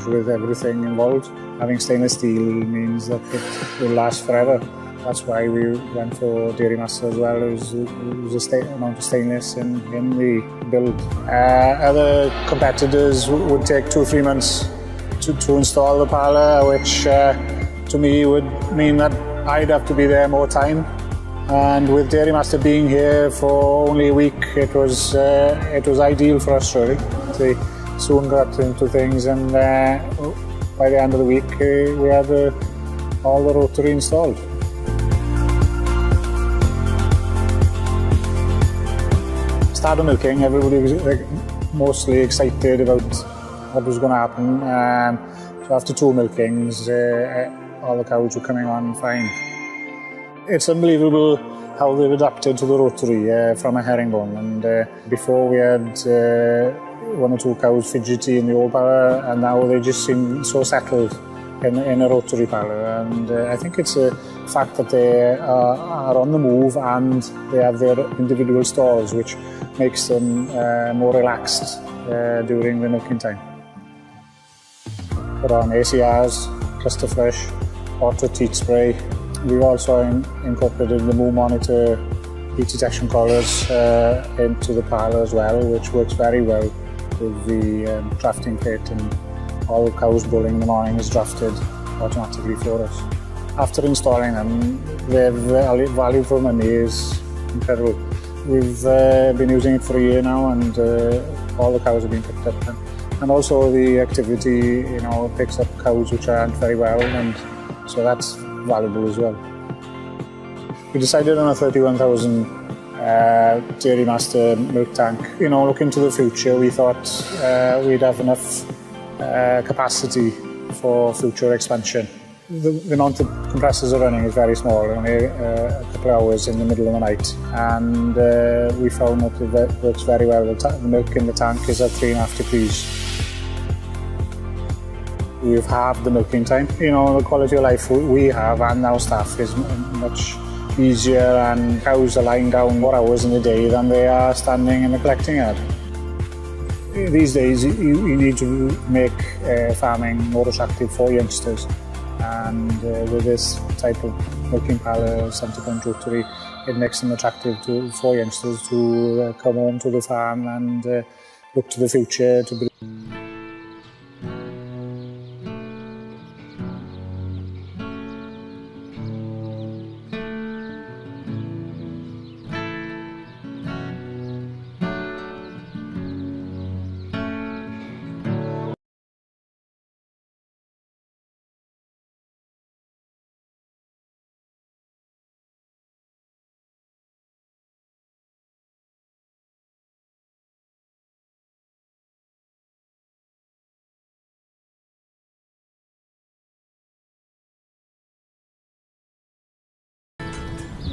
With everything involved, having stainless steel means that it will last forever. That's why we went for Dairy Master as well. There's a amount of stainless in the build. Other competitors would take 2-3 months to install the parlour, which to me would mean that I'd have to be there more time. And with Dairy Master being here for only a week, it was ideal for us really. We soon got into things, and by the end of the week we had all the rotary installed. Started milking, everybody was mostly excited about what was going to happen. So after 2 milkings, all the cows were coming on fine. It's unbelievable how they've adapted to the rotary from a herringbone. And before we had 1 or 2 cows fidgety in the old parlour, and now they just seem so settled in a rotary parlour. And I think it's a fact that they are on the move and they have their individual stalls, which makes them more relaxed during the milking time. Put on ACRs, cluster flush, auto teat spray. We've also incorporated the Moo Monitor heat detection collars into the parlour as well, which works very well with the drafting pit, and all the cows bulling in the morning is drafted automatically for us. After installing them, the value for money is incredible. We've been using it for a year now, and all the cows have been picked up. And also the activity, picks up cows which aren't very well, and so that's valuable as well. We decided on a 31,000 Dairy Master milk tank. Looking to the future, we thought we'd have enough capacity for future expansion. The amount of compressors are running is very small, only a couple of hours in the middle of the night, and we found that it works very well. The milk in the tank is at 3.5 degrees. We've halved the milking time. The quality of life we have and our staff is much easier, and cows are lying down more hours in the day than they are standing in the collecting yard. These days you need to make farming more attractive for youngsters, and with this type of milking parlour, 70-point rotary, it makes them attractive for youngsters to come home to the farm and look to the future.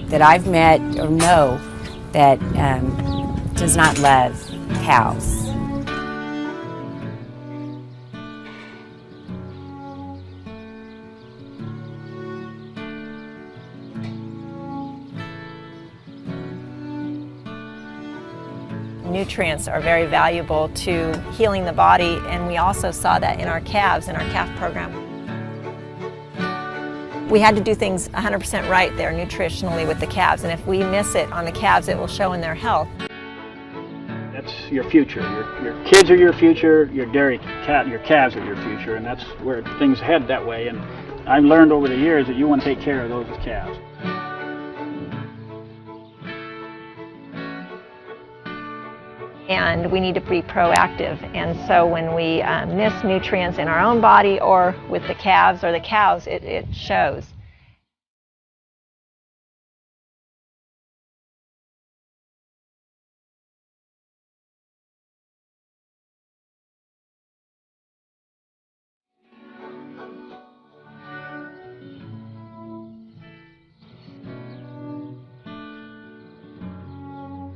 That I've met or know that does not love cows. Nutrients are very valuable to healing the body, and we also saw that in our calves, in our calf program. We had to do things 100% right there nutritionally with the calves, and if we miss it on the calves, it will show in their health. That's your future. Your kids are your future, your calves are your future, and that's where things head that way. And I've learned over the years that you want to take care of those calves. And we need to be proactive, and so when we miss nutrients in our own body or with the calves or the cows, it shows.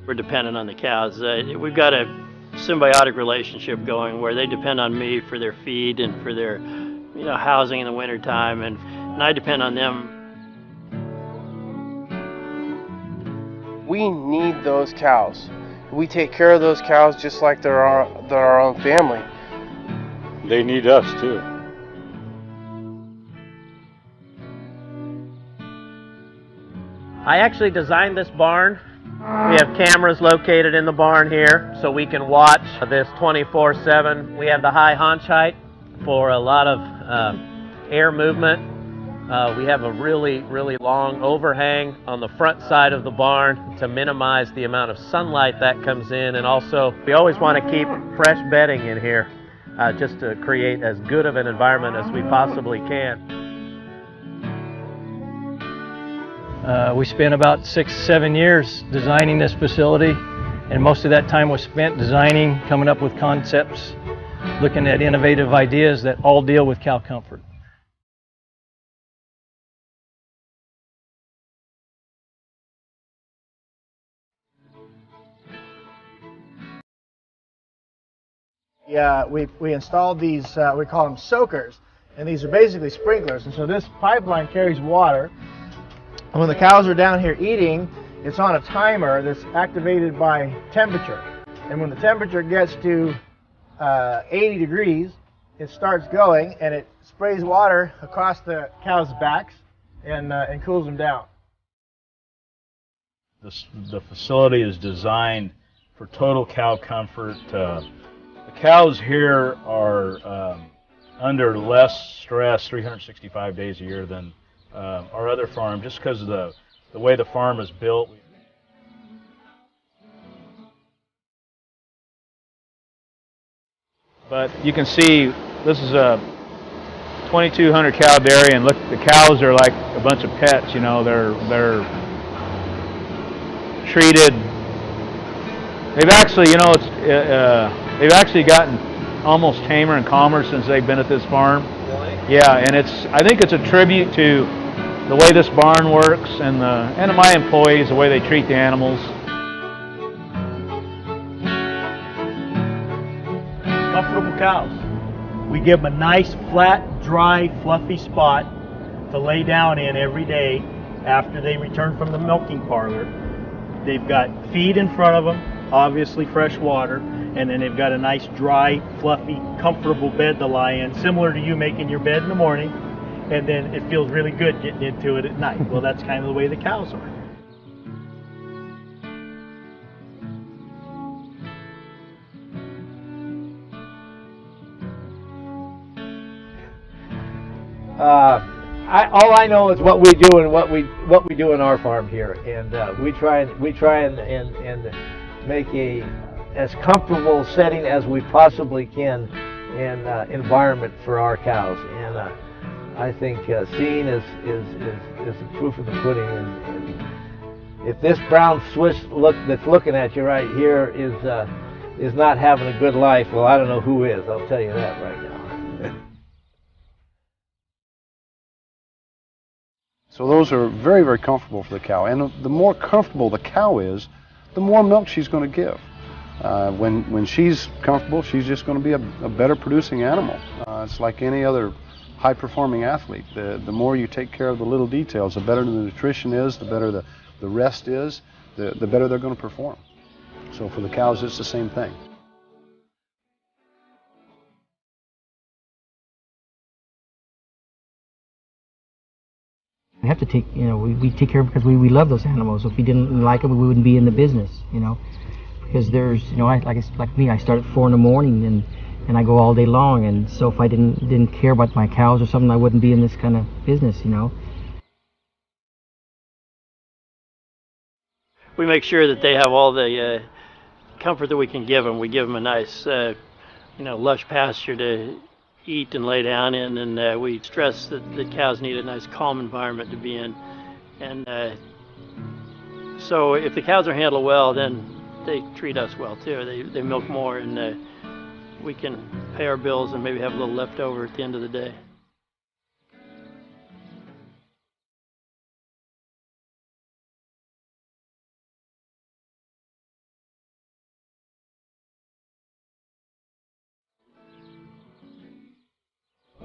We're dependent on the cows. We've got a symbiotic relationship going where they depend on me for their feed and for their housing in the wintertime, and I depend on them. We need those cows. We take care of those cows just like they're our own family. They need us too. I actually designed this barn. We have cameras located in the barn here so we can watch this 24/7. We have the high haunch height for a lot of air movement. We have a really long overhang on the front side of the barn to minimize the amount of sunlight that comes in, and also we always want to keep fresh bedding in here just to create as good of an environment as we possibly can. We spent about 6-7 years designing this facility, and most of that time was spent designing, coming up with concepts, looking at innovative ideas that all deal with cow comfort. Yeah, we installed these, we call them soakers, and these are basically sprinklers. And so this pipeline carries water, and when the cows are down here eating, it's on a timer that's activated by temperature. And when the temperature gets to 80 degrees, it starts going, and it sprays water across the cows' backs and cools them down. The facility is designed for total cow comfort. The cows here are under less stress 365 days a year than our other farm, just because of the way the farm is built. But you can see this is a 2,200 cow dairy, and look, the cows are like a bunch of pets. You know, they're treated. They've actually, you know, they've actually gotten almost tamer and calmer since they've been at this farm. Really? Yeah, and I think it's a tribute to the way this barn works and my employees, the way they treat the animals. Comfortable cows. We give them a nice, flat, dry, fluffy spot to lay down in every day after they return from the milking parlor. They've got feed in front of them, obviously fresh water, and then they've got a nice, dry, fluffy, comfortable bed to lie in, similar to you making your bed in the morning, and then it feels really good getting into it at night. Well, that's kind of the way the cows are. All I know is what we do and what we do in our farm here, and we try and make a as comfortable setting as we possibly can and environment for our cows. And I think seeing is the proof of the pudding. And if this brown Swiss that's looking at you right here is not having a good life, well, I don't know who is. I'll tell you that right now. So those are very, very comfortable for the cow. And the more comfortable the cow is, the more milk she's going to give. When she's comfortable, she's just going to be a better producing animal. It's like any other high-performing athlete. The more you take care of the little details, the better the nutrition is, the better the rest is, the better they're going to perform. So for the cows, it's the same thing. We have to take, we take care of them because we love those animals. If we didn't like them, we wouldn't be in the business, because there's, like me, I start at 4 in the morning and I go all day long, and so if I didn't care about my cows or something, I wouldn't be in this kind of business, We make sure that they have all the comfort that we can give them. We give them a nice, lush pasture to eat and lay down in, and we stress that the cows need a nice calm environment to be in. And so if the cows are handled well, then they treat us well too. They milk more, and we can pay our bills and maybe have a little left over at the end of the day.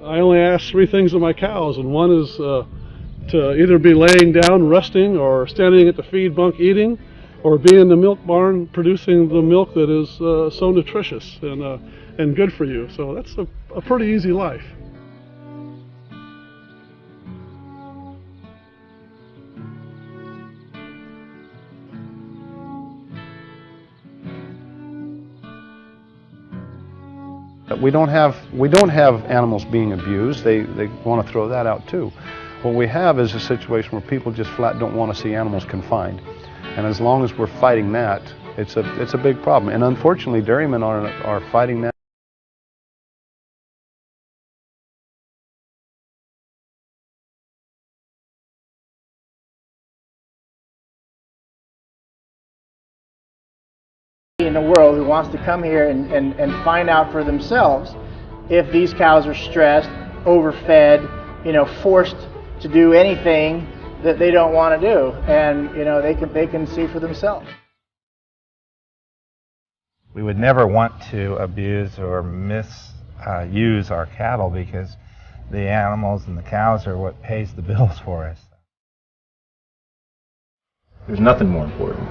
I only ask 3 things of my cows, and one is to either be laying down resting or standing at the feed bunk eating, or be in the milk barn producing the milk that is so nutritious and good for you. So that's a pretty easy life. We don't have animals being abused. They want to throw that out too. What we have is a situation where people just flat don't want to see animals confined. And as long as we're fighting that, it's a big problem. And unfortunately, dairymen are fighting that. In the world who wants to come here and find out for themselves if these cows are stressed, overfed, forced to do anything that they don't want to do, and they can see for themselves. We would never want to abuse or misuse our cattle, because the animals and the cows are what pays the bills for us. There's nothing more important.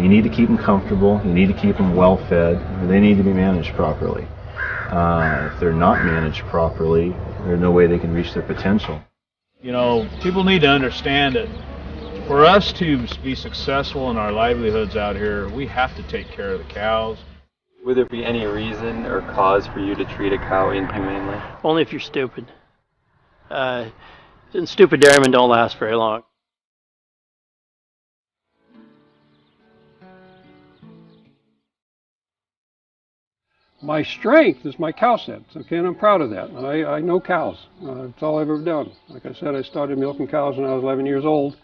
You need to keep them comfortable, you need to keep them well fed, they need to be managed properly. If they're not managed properly, there's no way they can reach their potential. People need to understand that for us to be successful in our livelihoods out here, we have to take care of the cows. Would there be any reason or cause for you to treat a cow inhumanely? Only if you're stupid. And stupid dairymen don't last very long. My strength is my cow sense, okay, and I'm proud of that. And I know cows. It's all I've ever done. Like I said, I started milking cows when I was 11 years old.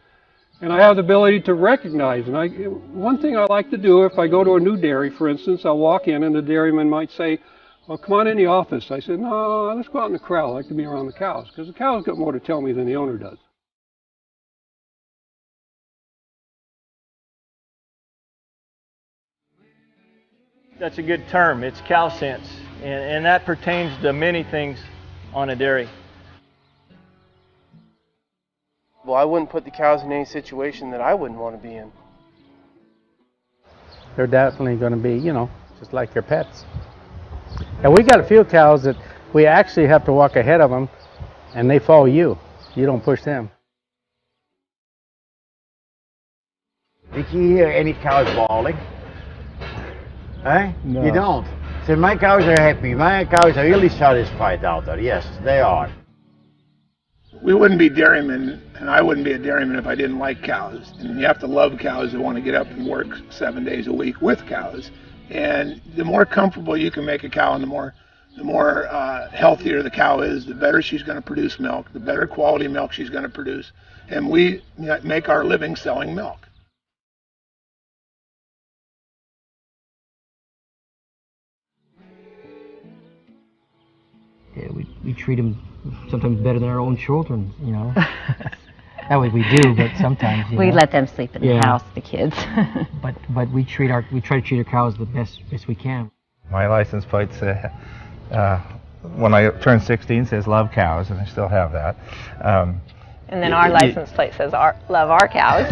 And I have the ability to recognize. And one thing I like to do, if I go to a new dairy, for instance, I'll walk in and the dairyman might say, well, come on in the office. I said, no, let's go out in the corral. I like to be around the cows, because the cows got more to tell me than the owner does. That's a good term. It's cow sense, and that pertains to many things on a dairy. Well, I wouldn't put the cows in any situation that I wouldn't want to be in. They're definitely going to be, just like your pets. And we got a few cows that we actually have to walk ahead of them, and they follow you. You don't push them. Did you hear any cows bawling? Eh? No. You don't? So my cows are happy. My cows are really satisfied out there. Yes, they are. We wouldn't be dairymen, and I wouldn't be a dairyman if I didn't like cows. And you have to love cows to want to get up and work 7 days a week with cows. And the more comfortable you can make a cow, and the more healthier the cow is, the better she's going to produce milk, the better quality milk she's going to produce. And we make our living selling milk. Yeah, we treat them sometimes better than our own children, That way we do, but sometimes we let them sleep in the house, the kids. but we try to treat our cows the best we can. My license plate says, when I turned 16, says "Love cows," and I still have that. And then our license plate says "Love our cows."